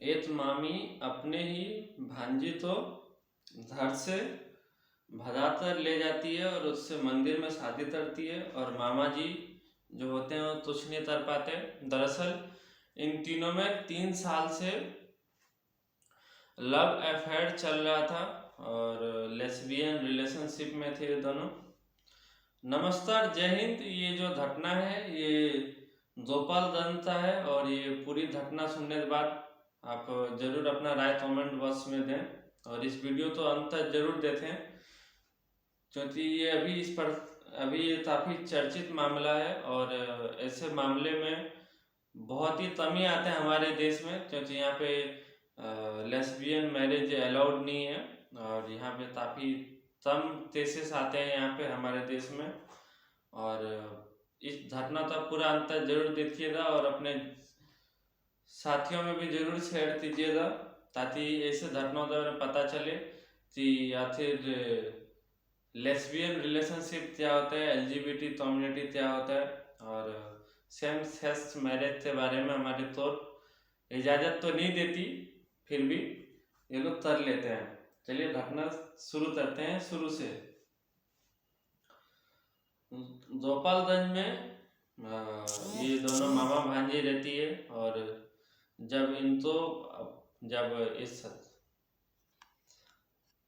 एक मामी अपने ही भांजी तो घर से भगाकर ले जाती है और उससे मंदिर में शादी करती है, और मामा जी जो होते हैं वो कुछ नहीं कर पाते। दरअसल इन तीनों में 3 साल से लव अफेयर चल रहा था और लेस्बियन रिलेशनशिप में थे ये दोनों। नमस्कार, जय हिंद। ये जो घटना है ये गोपालगंज का है, और ये पूरी घटना सुनने के बाद आप जरूर अपना राय कमेंट बॉक्स में दें, और इस वीडियो तो अंत तक जरूर देखें, क्योंकि ये अभी ये काफ़ी चर्चित मामला है। और ऐसे मामले में बहुत ही कम ही आते हैं हमारे देश में, क्योंकि यहाँ पे लेस्बियन मैरिज अलाउड नहीं है, और यहाँ पे काफ़ी कम केसेस आते हैं यहाँ पे हमारे देश में। और इस घटना का पूरा अंतर जरूर देखिएगा, और अपने साथियों में भी जरूर शेयर कीजिएगा, ताकि ऐसे घटनाओं के बारे में पता चले कि आखिर लेस्बियन रिलेशनशिप क्या होता है, एलजीबीटी कम्युनिटी क्या होता है, और सेम सेक्स मैरिज के बारे में हमारी तो इजाज़त तो नहीं देती, फिर भी ये लोग कर लेते हैं। चलिए घटना शुरू करते हैं शुरू से। गोपालगंज में ये दोनों मामा भांजी रहती है, और जब इनको जब इस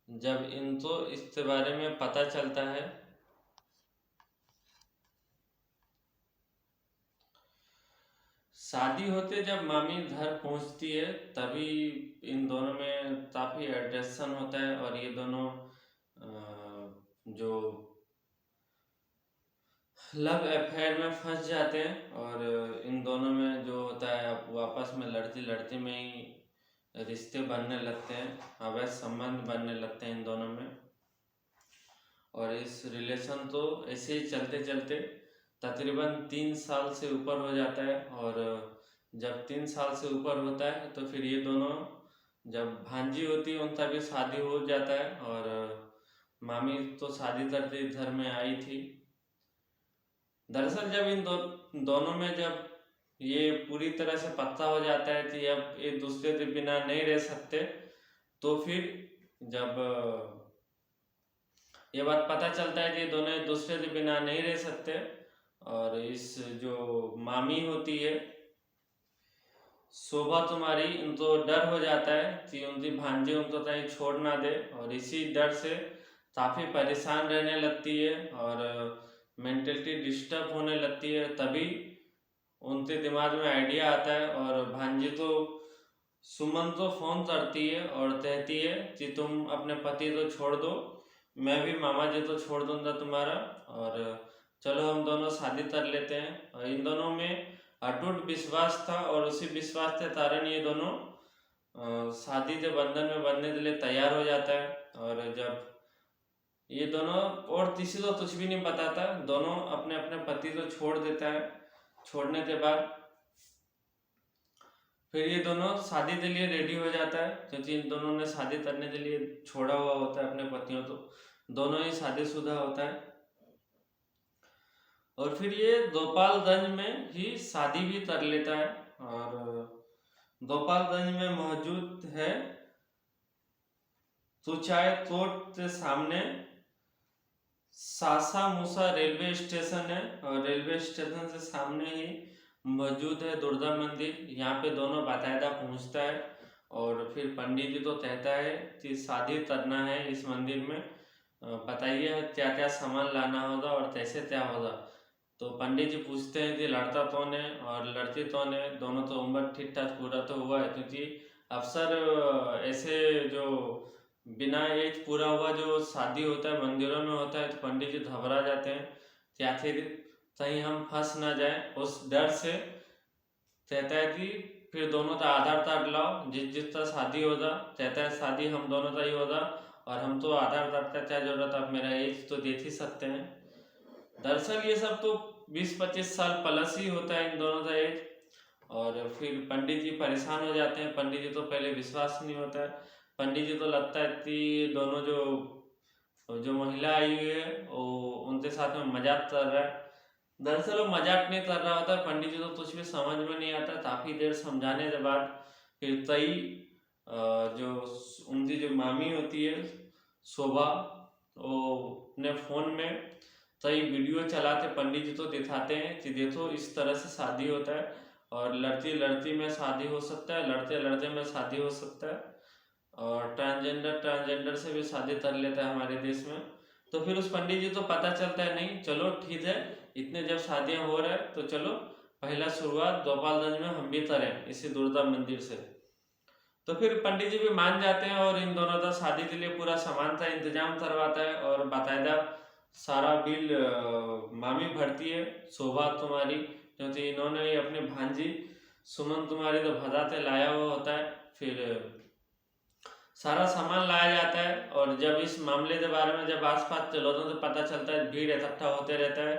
जब इनको इसके बारे में पता चलता है, शादी होते जब मामी घर पहुंचती है, तभी इन दोनों में काफ़ी अट्रैक्शन होता है, और ये दोनों जो लव अफेयर में फंस जाते हैं, और इन दोनों में जो होता है वो आपस में लड़ती लड़ती में ही रिश्ते बनने लगते हैं, अवैध संबंध बनने लगते हैं इन दोनों में। और इस रिलेशन तो ऐसे ही चलते चलते तकरीबन 3 साल से ऊपर हो जाता है, और जब 3 साल से ऊपर होता है तो फिर ये दोनों, जब भांजी होती है उनका भी शादी हो जाता है, और मामी तो शादी करते घर में आई थी। दरअसल जब दोनों में जब ये पूरी तरह से पक्का हो जाता है कि अब एक दूसरे के बिना नहीं रह सकते, तो फिर जब ये बात पता चलता है कि दोनों एक दूसरे के बिना नहीं रह सकते, और इस जो मामी होती है शोभा तुम्हारी, इनको डर हो जाता है कि उनकी भांजी उनको कहीं छोड़ ना दे, और इसी डर से काफ़ी परेशान रहने लगती है और मेंटलिटी डिस्टर्ब होने लगती है। तभी उनके दिमाग में आइडिया आता है, और भांजी तो सुमन को फ़ोन करती है और कहती है कि तुम अपने पति को छोड़ दो, मैं भी मामा जी को छोड़ दूंगा तुम्हारा, और चलो हम दोनों शादी कर लेते हैं। और इन दोनों में अटूट विश्वास था, और उसी विश्वास के कारण ये दोनों शादी के बंधन में बनने के लिए तैयार हो जाता है। और जब ये दोनों, और किसी को कुछ भी नहीं बताता, दोनों अपने अपने पति को छोड़ देता है। छोड़ने के बाद फिर ये दोनों शादी के लिए रेडी हो जाता है, क्योंकि इन दोनों ने शादी करने के लिए छोड़ा हुआ होता है अपने पतियों को, दोनों ही शादीशुदा होता है। और फिर ये गोपालगंज में ही शादी भी कर लेता है, और गोपालगंज में मौजूद है सुचाय कोट के सामने सासा मूसा रेलवे स्टेशन है, और रेलवे स्टेशन से सामने ही मौजूद है दुर्गा मंदिर। यहाँ पे दोनों बाकायदा पहुँचता है, और फिर पंडित जी तो कहता है कि शादी करना है इस मंदिर में, बताइए क्या क्या सामान लाना होगा और कैसे क्या होगा। तो पंडित जी पूछते हैं कि लड़का कौन है और लड़की कौन है, दोनों तो उम्र ठीक ठाक पूरा तो हुआ है, क्योंकि अक्सर ऐसे जो बिना एज पूरा हुआ जो शादी होता है मंदिरों में होता है, तो पंडित जी घबरा जाते हैं कि आखिर कहीं हम फंस ना जाए। उस डर से कहता है कि फिर दोनों का आधार कार्ड लाओ, जिस जिसका शादी होगा, कहता है शादी हम दोनों का ही होगा, और हम तो आधार कार्ड का क्या जरूरत, आप मेरा एज तो देख ही सकते हैं। दरअसल ये सब तो 20-25 साल प्लस ही होता है इन दोनों का एज। और फिर पंडित जी परेशान हो जाते हैं, पंडित जी तो पहले विश्वास नहीं होता है, पंडित जी तो लगता है कि दोनों जो जो महिला आई हुई है वो उनके साथ में मजाक कर रहा है। दरअसल वो मजाक नहीं कर रहा होता, पंडित जी तो कुछ भी समझ में नहीं आता। काफ़ी देर समझाने के बाद फिर तई जो उनकी जो मामी होती है शोभा, वो अपने फ़ोन में कई वीडियो चलाते पंडित जी तो दिखाते हैं कि देखो इस तरह से शादी होता है, और लड़ती लड़ती में शादी हो सकता है, लड़ते लड़ते में शादी हो सकता है, और ट्रांसजेंडर से भी शादी कर लेता है हमारे देश में। तो फिर उस पंडित जी तो पता चलता है नहीं चलो ठीक है, इतने जब शादियां हो रहा है तो चलो पहला शुरुआत गोपालगंज में हम भी करें इसी दुर्गा मंदिर से। तो फिर पंडित जी भी मान जाते हैं और इन दोनों का शादी के लिए पूरा सामान का इंतजाम करवाता है, और बाकायदा सारा बिल मामी भरती है शोभा तुम्हारी, क्योंकि इन्होंने ही अपनी भांजी सुमन तुम्हारी तो भगाते लाया हुआ होता है। फिर सारा सामान लाया जाता है, और जब इस मामले के बारे में जब आसपास के लोगों से पता चलता है, भीड़ इकट्ठा होते रहता है,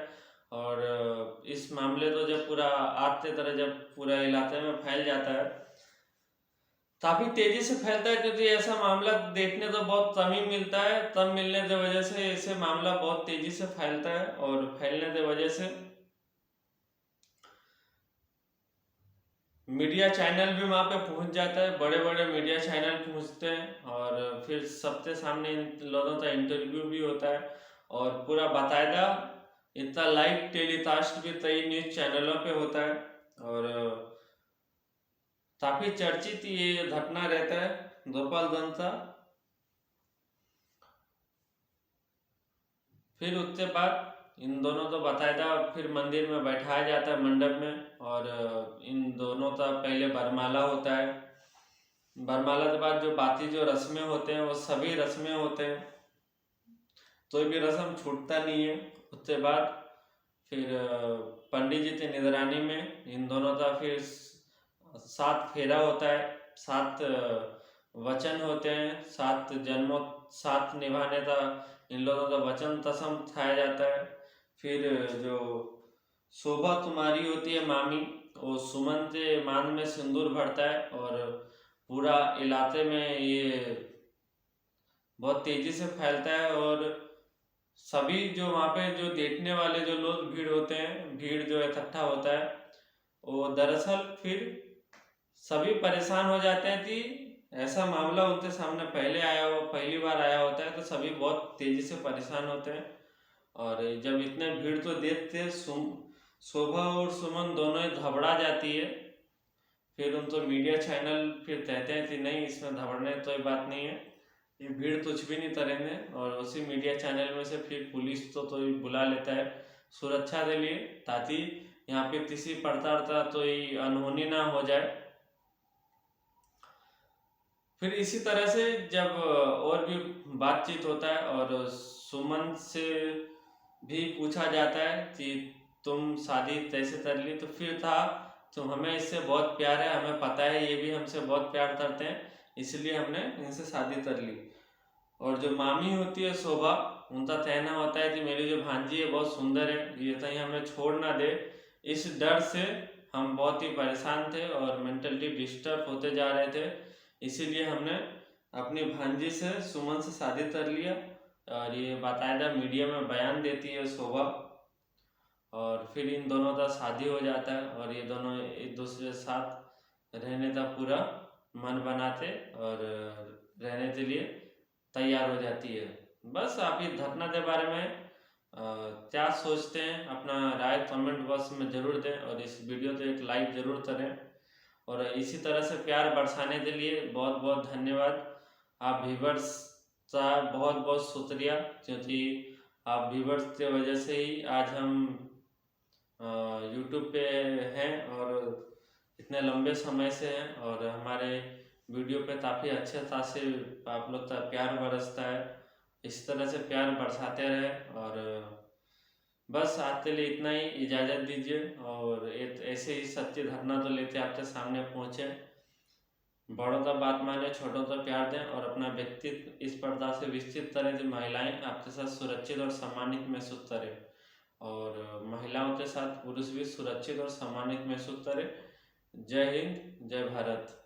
और इस मामले को जब पूरा आग की तरह जब पूरा इलाके में फैल जाता है, काफी तेजी से फैलता है, क्योंकि ऐसा मामला देखने तो बहुत कम ही मिलता है, कम मिलने की वजह से ऐसे मामला बहुत तेजी से फैलता है, और फैलने की वजह से मीडिया चैनल भी वहाँ पे पहुँच जाता है, बड़े बड़े मीडिया चैनल पहुँचते हैं, और फिर सबके सामने इन लोगों का इंटरव्यू भी होता है, और पूरा बाकायदा इतना लाइव टेलीकास्ट भी कई न्यूज़ चैनलों पे होता है, और काफी चर्चित ये घटना रहता है गोपालगंज का। फिर उसके बाद इन दोनों को बाकायदा फिर मंदिर में बैठाया जाता है मंडप में, और इन दोनों का पहले बरमाला होता है, बरमाला के बाद जो बाकी जो रस्में होते हैं वो सभी रस्में होते हैं, कोई भी रस्म छूटता नहीं है। उसके बाद फिर पंडित जी की निगरानी में इन दोनों का फिर 7 फेरा होता है, 7 वचन होते हैं, 7 जन्मों 7 निभाने का इन लोगों का वचन कसम खाया जाता है। फिर जो शोभा तुम्हारी होती है मामी, वो सुमन के मांग में सिंदूर भरता है, और पूरा इलाके में ये बहुत तेजी से फैलता है, और सभी जो वहाँ पे जो देखने वाले जो लोग भीड़ होते हैं, भीड़ जो इकट्ठा होता है, वो दरअसल फिर सभी परेशान हो जाते हैं कि ऐसा मामला उनके सामने पहली बार आया होता है, तो सभी बहुत तेजी से परेशान होते हैं। और जब इतने भीड़ तो देखते शोभा और सुमन दोनों ही घबरा जाती है। फिर उनको मीडिया चैनल फिर कहते हैं कि नहीं इसमें घबराने तो ये बात नहीं है, ये भीड़ कुछ भी नहीं करेंगे, और उसी मीडिया चैनल में से फिर पुलिस तो ये बुला लेता है सुरक्षा के लिए, ताकि यहाँ पे किसी प्रकार का तो ये अनहोनी ना हो जाए। फिर इसी तरह से जब और भी बातचीत होता है, और सुमन से भी पूछा जाता है कि तुम शादी कैसे कर ली, तो फिर था तो हमें इससे बहुत प्यार है, हमें पता है ये भी हमसे बहुत प्यार करते हैं, इसलिए हमने इनसे शादी कर ली। और जो मामी होती है शोभा, उनका कहना होता है कि मेरी जो भांजी है बहुत सुंदर है, ये कहीं हमें छोड़ ना दे। इस डर से हम बहुत ही परेशान थे और मेंटली डिस्टर्ब होते जा रहे थे, इसीलिए हमने अपनी भांजी से सुमन से शादी कर लिया। और ये बाकायदा मीडिया में बयान देती है शोभा, और फिर इन दोनों का शादी हो जाता है, और ये दोनों एक दूसरे के साथ रहने का पूरा मन बनाते और रहने के लिए तैयार हो जाती है। बस आप इस घटना के बारे में क्या सोचते हैं, अपना राय कमेंट बॉक्स में ज़रूर दें, और इस वीडियो को एक लाइक ज़रूर करें, और इसी तरह से प्यार बरसाने के लिए बहुत बहुत धन्यवाद। आप व्यूवर्स का बहुत बहुत शुक्रिया, क्योंकि आप व्यूवर्स की वजह से ही आज हम यूट्यूब पे हैं, और इतने लंबे समय से हैं, और हमारे वीडियो पे काफ़ी अच्छे खासे आप लोग का प्यार बरसता है। इस तरह से प्यार बरसाते रहे, और बस आज के लिए इतना ही, इजाज़त दीजिए, और ऐसे ही सच्ची घटना तो लेते आपके सामने पहुँचे। बड़ों का बात माने, छोटों का प्यार दें, और अपना व्यक्तित्व इस प्रकार से विकसित करें कि महिलाएं आपके साथ सुरक्षित और सम्मानित महसूस करें, और महिलाओं के साथ पुरुष भी सुरक्षित और सम्मानित महसूस करें। जय हिंद, जय भारत।